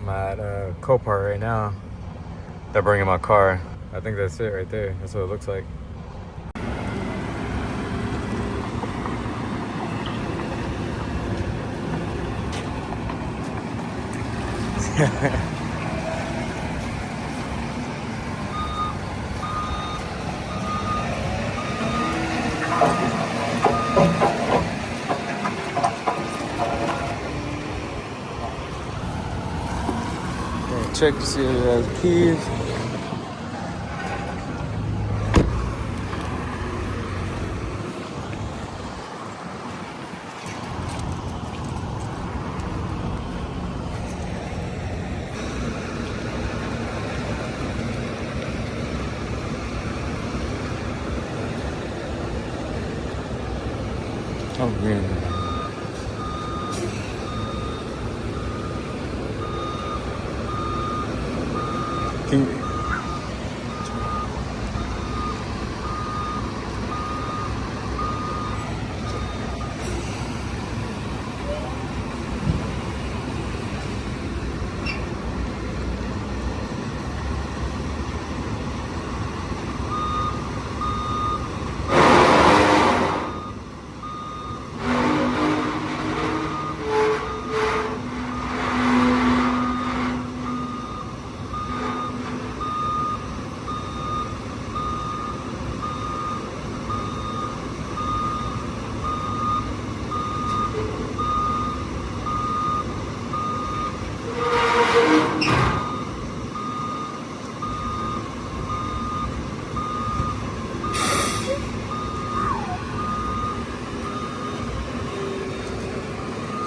I'm at Copart right now. They're bringing my car. I think that's it right there. That's what it looks like. Check to see if it has keys. Oh, man. Can you...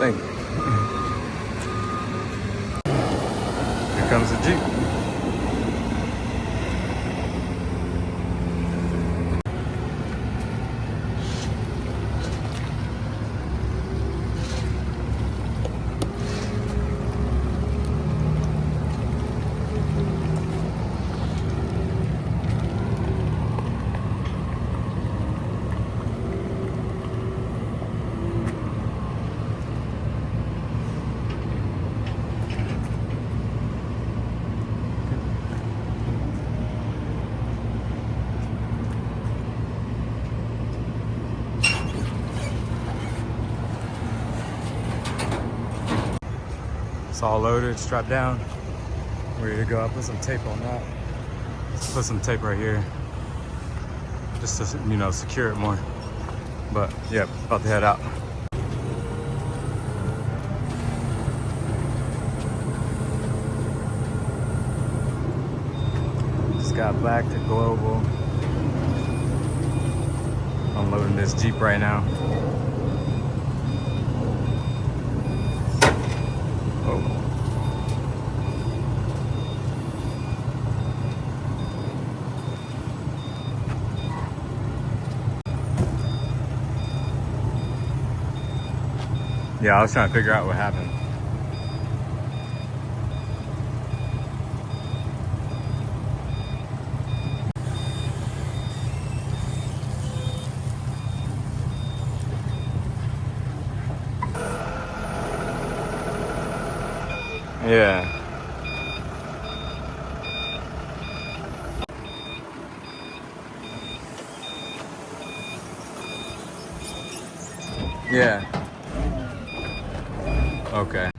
Thank you. Here comes the Jeep. It's all loaded, strapped down, ready to go. I put some tape on that. Let's put some tape right here, just to, you know, secure it more. But yeah, about to head out. Just got back to Global. Unloading this Jeep right now. Yeah, I was trying to figure out what happened. Yeah. Yeah. Okay.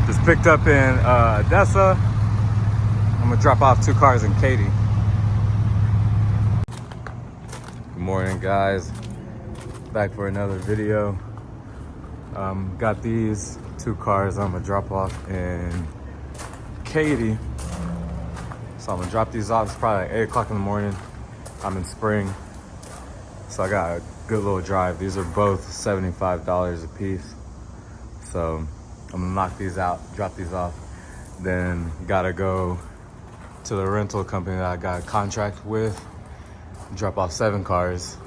Just picked up in Odessa. I'm gonna drop off 2 cars in Katy. Good morning, guys. Back for another video. Got these 2 cars I'm gonna drop off in Katy. So I'm gonna drop these off. It's probably like 8 o'clock in the morning. I'm in Spring. So I got a good little drive. These are both $75 a piece. So I'm gonna knock these out, drop these off. Then gotta go to the rental company that I got a contract with, drop off 7 cars.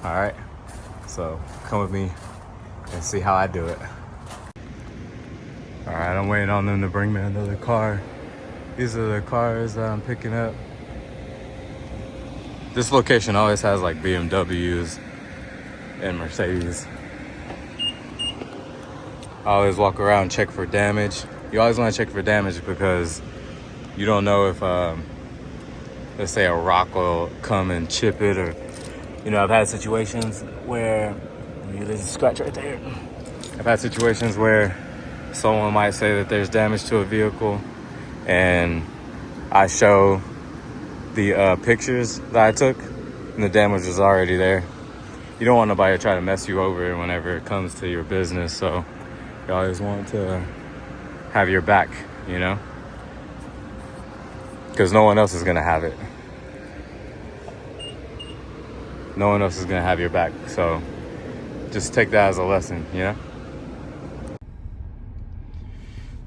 All right, so come with me and see how I do it. All right, I'm waiting on them to bring me another car. These are the cars that I'm picking up. This location always has like BMWs and Mercedes. I always walk around, check for damage. You always want to check for damage because you don't know if, let's say, a rock will come and chip it, or, you know, I've had situations where, there's a scratch right there. I've had situations where someone might say that there's damage to a vehicle, and I show the pictures that I took, and the damage was already there. You don't want nobody to try to mess you over whenever it comes to your business, so you always want to have your back, you know? Because no one else is going to have it. No one else is going to have your back, so just take that as a lesson, you know?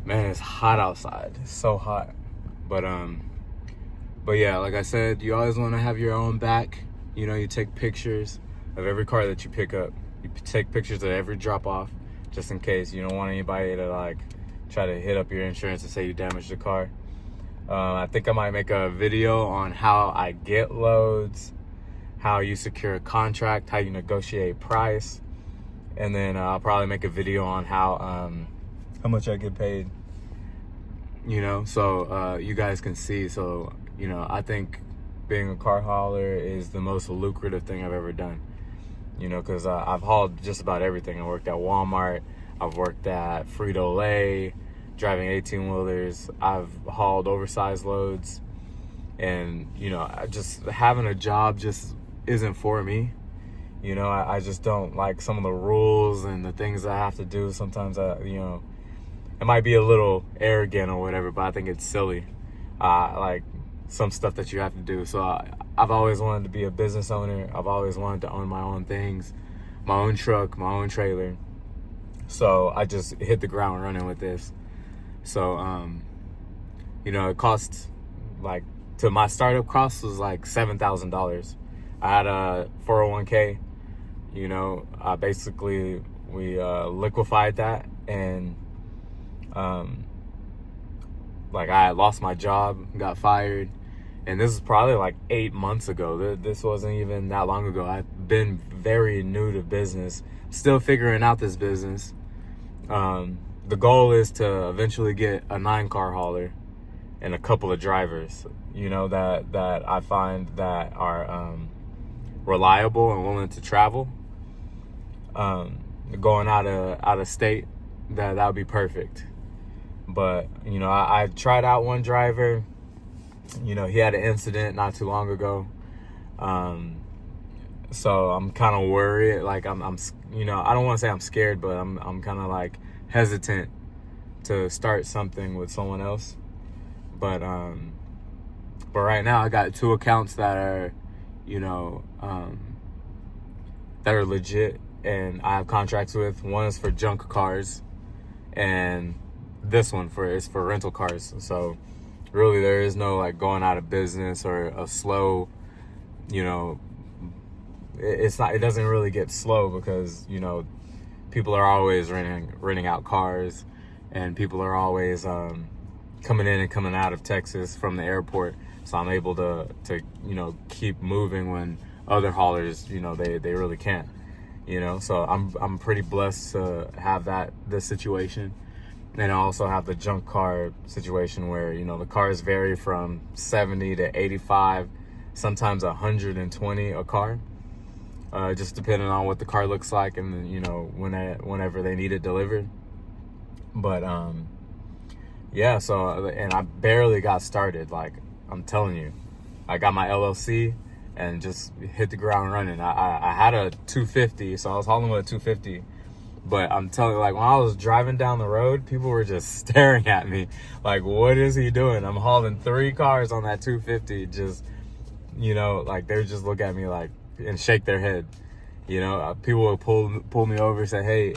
Man, it's hot outside. It's so hot. But yeah, like I said, you always want to have your own back. You know, you take pictures of every car that you pick up. You take pictures of every drop off, just in case. You don't want anybody to like try to hit up your insurance and say you damaged the car. I think I might make a video on how I get loads, how you secure a contract, how you negotiate price, and then I'll probably make a video on how much I get paid. You know, so you guys can see. So, you know, I think being a car hauler is the most lucrative thing I've ever done. You know, because I've hauled just about everything. I worked at Walmart. I've worked at Frito-Lay, driving 18-wheelers. I've hauled oversized loads. And, you know, just having a job just isn't for me. You know, I just don't like some of the rules and the things I have to do. Sometimes, you know, it might be a little arrogant or whatever, but I think it's silly. Like some stuff that you have to do. So I've always wanted to be a business owner. I've always wanted to own my own things, my own truck, my own trailer. So I just hit the ground running with this. So, you know, it cost like, to my startup cost was like $7,000. I had a 401k, you know, basically we liquefied that, and like I had lost my job, got fired, and this is probably like 8 months ago. This wasn't even that long ago. I've been very new to business, still figuring out this business. The goal is to eventually get a 9-car hauler and a couple of drivers, you know, that I find that are reliable and willing to travel. Going out of state, that would be perfect. But, you know, I tried out one driver. You know, he had an incident not too long ago. So I'm kind of worried. Like I'm, you know, I don't want to say I'm scared, but I'm kind of like hesitant to start something with someone else. But right now I got 2 accounts that are, you know, that are legit, and I have contracts with. One is for junk cars, and this one is for rental cars. So really there is no like going out of business or a slow, you know, it doesn't really get slow because, you know, people are always renting out cars, and people are always coming in and coming out of Texas from the airport. So I'm able to you know, keep moving when other haulers, you know, they really can't, you know. So I'm pretty blessed to have this situation. And I also have the junk car situation where, you know, the cars vary from 70 to 85, sometimes 120 a car, just depending on what the car looks like and, you know, whenever they need it delivered. But yeah, so, and I barely got started. Like, I'm telling you, I got my LLC and just hit the ground running. I had a 250, so I was hauling with a 250. But I'm telling you, like, when I was driving down the road, people were just staring at me like, what is he doing? I'm hauling 3 cars on that 250. Just, you know, like, they would just look at me like and shake their head. You know, people would pull me over and say, hey,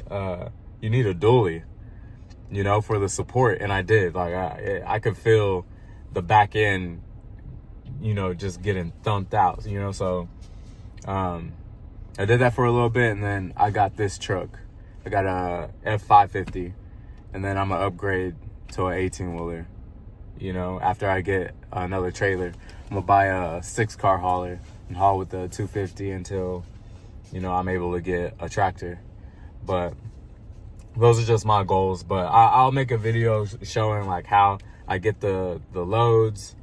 you need a dually, you know, for the support. And I did. Like, I could feel the back end, you know, just getting thumped out, you know. So I did that for a little bit, and then I got this truck. I got a F550, and then I'm gonna upgrade to an 18-wheeler. You know, after I get another trailer, I'm gonna buy a 6-car hauler and haul with the 250 until, you know, I'm able to get a tractor. But those are just my goals. But I'll make a video showing like how I get the loads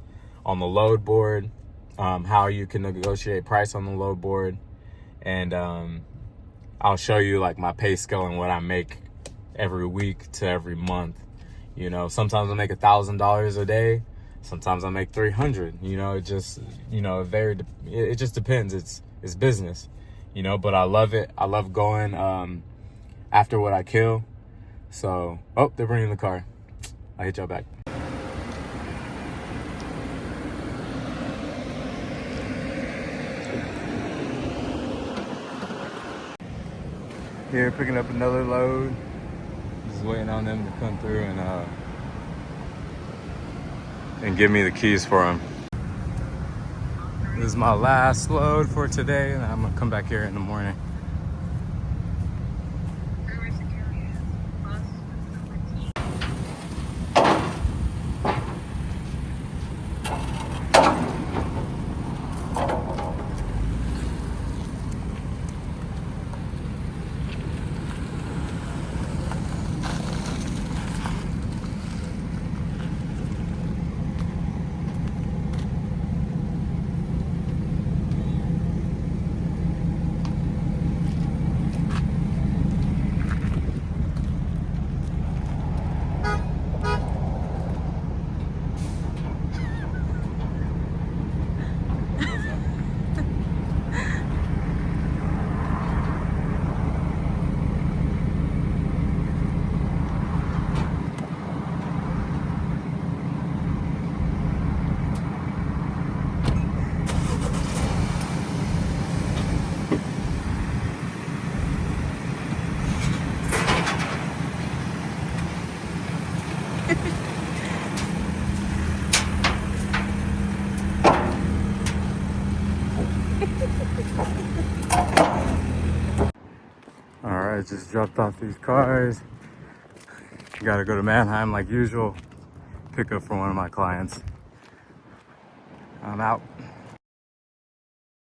on the load board, how you can negotiate price on the load board, and I'll show you like my pay scale and what I make every week to every month. You know, sometimes I make $1,000 a day, sometimes I make 300. You know, it just, you know, it just depends. It's business, you know, but I love it. I love going after what I kill. So, oh, they're bringing the car. I'll hit y'all back. Here, picking up another load. Just waiting on them to come through and give me the keys for them. This is my last load for today, and I'm gonna come back here in the morning. All right, just dropped off these cars. Gotta go to Manheim like usual. Pick up for one of my clients. I'm out.